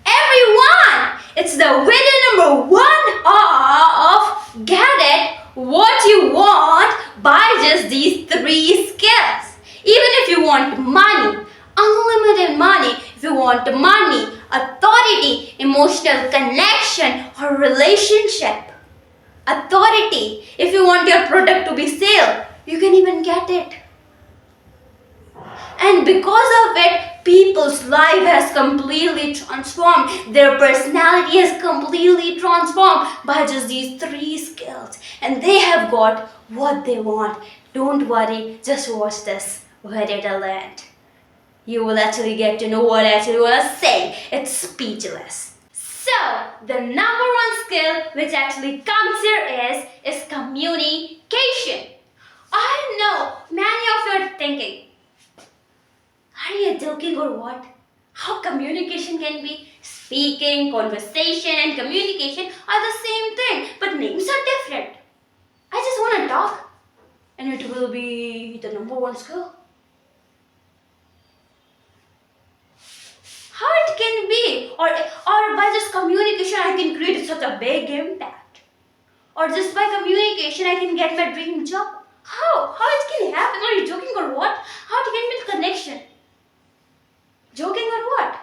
Everyone! It's the video number 1 of Get It What You Want by just these 3 skills. Even if you want money, unlimited money, if you want money, authority, emotional connection, or relationship. Authority, if you want your product to be sold, you can even get it. And because of it, people's life has completely transformed. Their personality has completely transformed by just these 3 skills. And they have got what they want. Don't worry, just watch this. Where it'll land. You will actually get to know what I actually want to say. It's speechless. So, the number 1 skill which actually comes here is communication. I know many of you are thinking, are you joking or what? How communication can be? Speaking, conversation and communication are the same thing, but names are different. I just want to talk and it will be the number 1 skill. How it can be? Or by just communication I can create such a big impact. Or just by communication I can get my dream job. How? How it can happen? Are you joking or what? How it can build connection? Joking or what?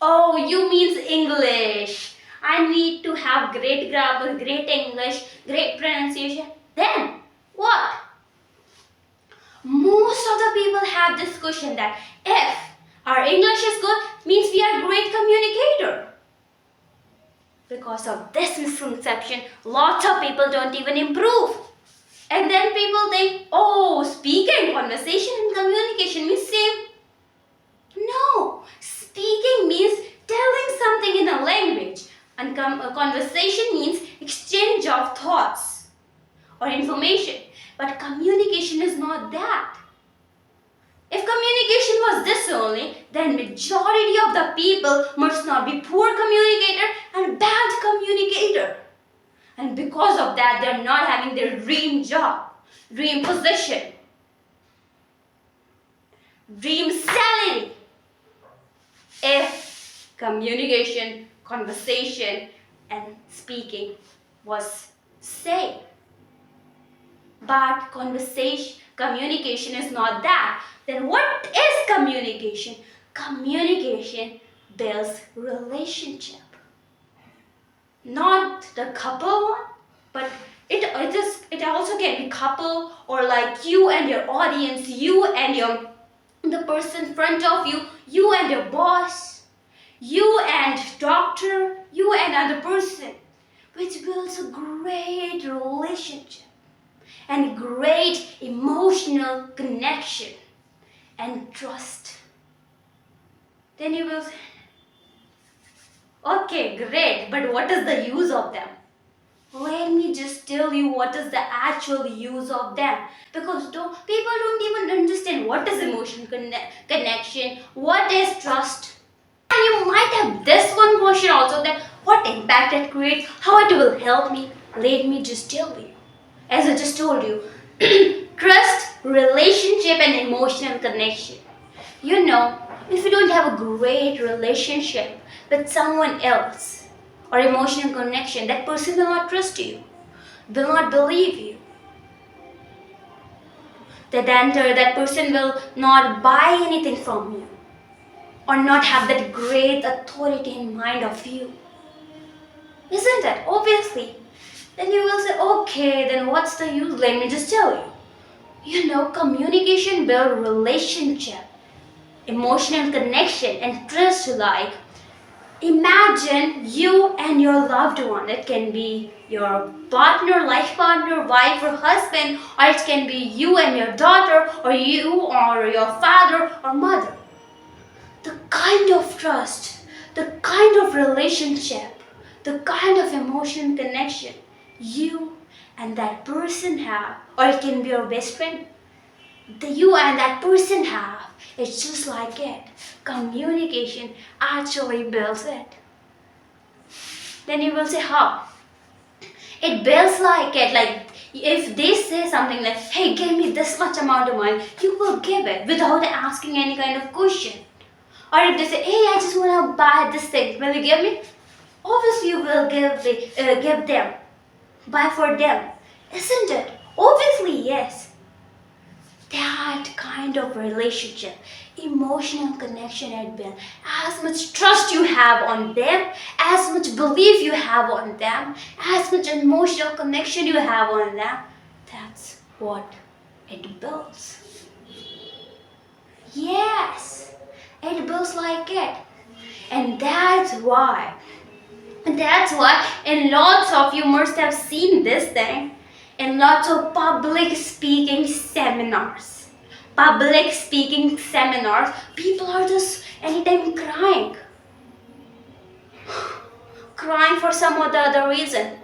Oh, you means English. I need to have great grammar, great English, great pronunciation. Then, what? Most of the people have this question that if our English is good, means we are great communicator. Because of this misconception, lots of people don't even improve. And then people think, oh, speaking, conversation and communication means same. No, speaking means telling something in a language, and conversation means exchange of thoughts or information. But communication is not that. If communication was this only, then majority of the people must not be poor communicator and bad communicator. And because of that, they're not having their dream job, dream position, dream salary. If communication, conversation, and speaking was same. But communication is not that. Then what is communication? Communication builds relationship. Not the couple one, but it also can be couple or like you and your audience, you and the person in front of you, you and your boss, you and doctor, you and other person, which builds a great relationship and great emotional connection and trust. Then you will say, okay, great, but what is the use of them? Let me just tell you what is the actual use of them. Because people don't even understand what is emotional connection, what is trust. And you might have this one question also, that what impact it creates, how it will help me. Let me just tell you. As I just told you, trust, relationship and emotional connection. You know, if you don't have a great relationship with someone else or emotional connection, that person will not trust you, will not believe you. That person will not buy anything from you or not have that great authority in mind of you. Isn't it? Obviously. Then you will say, okay, then what's the use? Let me just tell you. You know, communication builds relationship, emotional connection and trust alike. Imagine you and your loved one. It can be your partner, life partner, wife or husband, or it can be you and your daughter, or you or your father or mother. The kind of trust, the kind of relationship, the kind of emotional connection you and that person have, or it can be your best friend, you and that person have, it's just like it. Communication actually builds it. Then you will say, how? It builds like it. Like if they say something like, hey, give me this much amount of money, you will give it without asking any kind of question. Or if they say, hey, I just want to buy this thing, will you give me? Obviously you will give them. Buy for them. Isn't it? Obviously, yes. That kind of relationship, emotional connection had been, as much trust you have on them, as much belief you have on them, as much emotional connection you have on them, that's what it builds. Yes, it builds like it. And that's why in lots of you must have seen this thing in lots of public speaking seminars. People are just anytime crying for some or the other reason.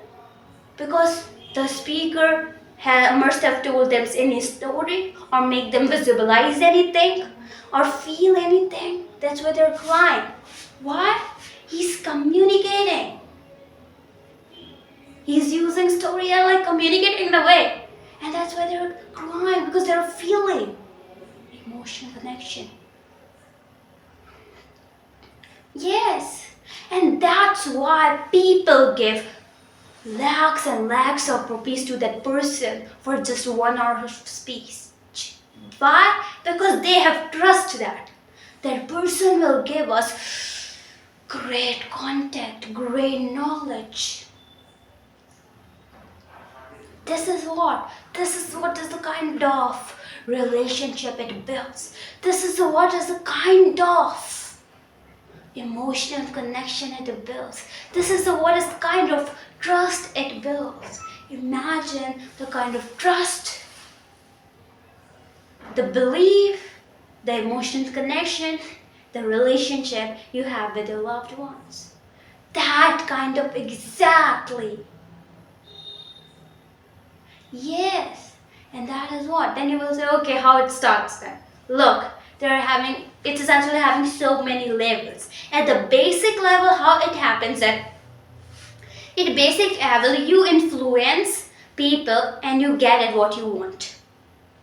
Because the speaker must have told them any story or make them visualize anything or feel anything. That's why they're crying. Why? He's communicating. He's using story and like communicating in a way. And that's why they're crying, because they're feeling emotional connection. Yes. And that's why people give lakhs and lakhs of rupees to that person for just 1 hour of speech. Why? Because they have trust that person will give us great contact, great knowledge. This is what is the kind of relationship it builds. This is what is the kind of emotional connection it builds. This is what is the kind of trust it builds. Imagine the kind of trust, the belief, the emotional connection, the relationship you have with your loved ones. That kind of exactly. Yes. And that is what? Then you will say, okay, how it starts then? Look, it's essentially having so many levels. At the basic level, how it happens at basic level, you influence people and you get at what you want.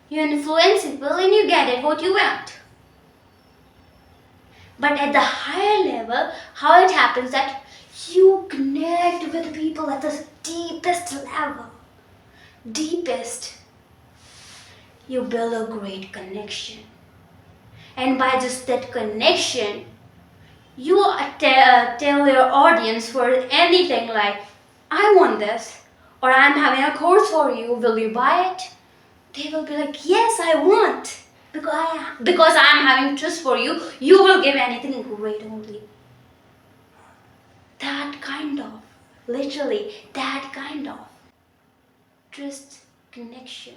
You influence people and you get at what you want. But at the higher level, how it happens that you connect with people at the deepest level. You build a great connection. And by just that connection, you tell your audience for anything like, I want this, or I'm having a course for you, will you buy it? They will be like, yes, I want. Because I am having trust for you, you will give anything great only. Literally, that kind of trust connection.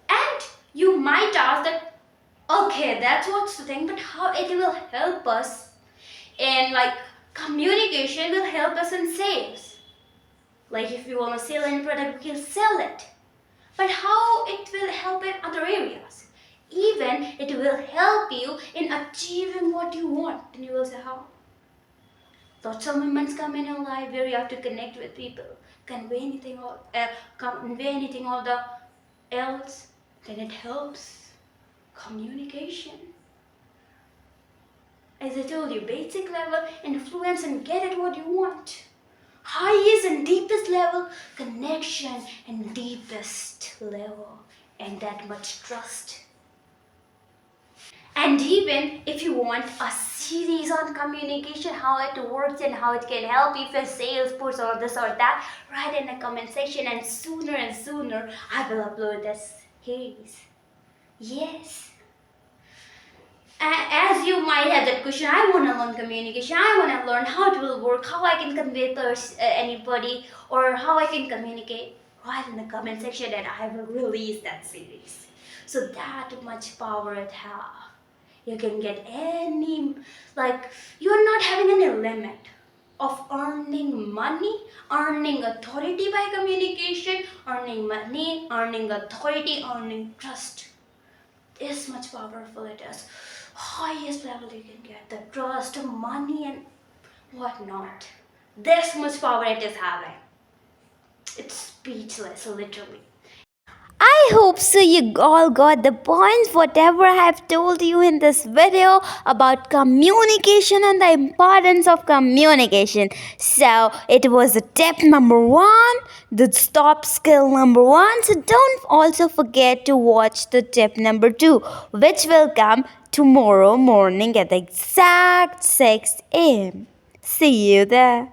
And you might ask that, okay, that's what's the thing, but how it will help us in communication will help us in sales. Like if you want to sell any product, we can sell it. But how it will help in other areas? Even it will help you in achieving what you want. And you will say how? Lots of moments come in your life where you have to connect with people, convey anything or the else, then it helps communication. As I told you, basic level, influence and get at what you want. Highest and deepest level, connection and deepest level, and that much trust. And even if you want a series on communication, how it works and how it can help you if you're a salesperson or this or that, write in the comment section, and sooner I will upload this series. Yes. As you might have that question, I want to learn communication, I want to learn how it will work, how I can convey anybody, or how I can communicate, write in the comment section and I will release that series. So that much power it has. You can get you're not having any limit of earning money, earning authority by communication, earning money, earning authority, earning trust. This much powerful it is. Highest level you can get the trust, money and whatnot. This much power it is having. It's speechless, literally. I hope so you all got the points whatever I have told you in this video about communication and the importance of communication. So it was the tip number 1, the stop skill number 1. So don't also forget to watch the tip number 2, which will come tomorrow morning at the exact 6 a.m. See you there.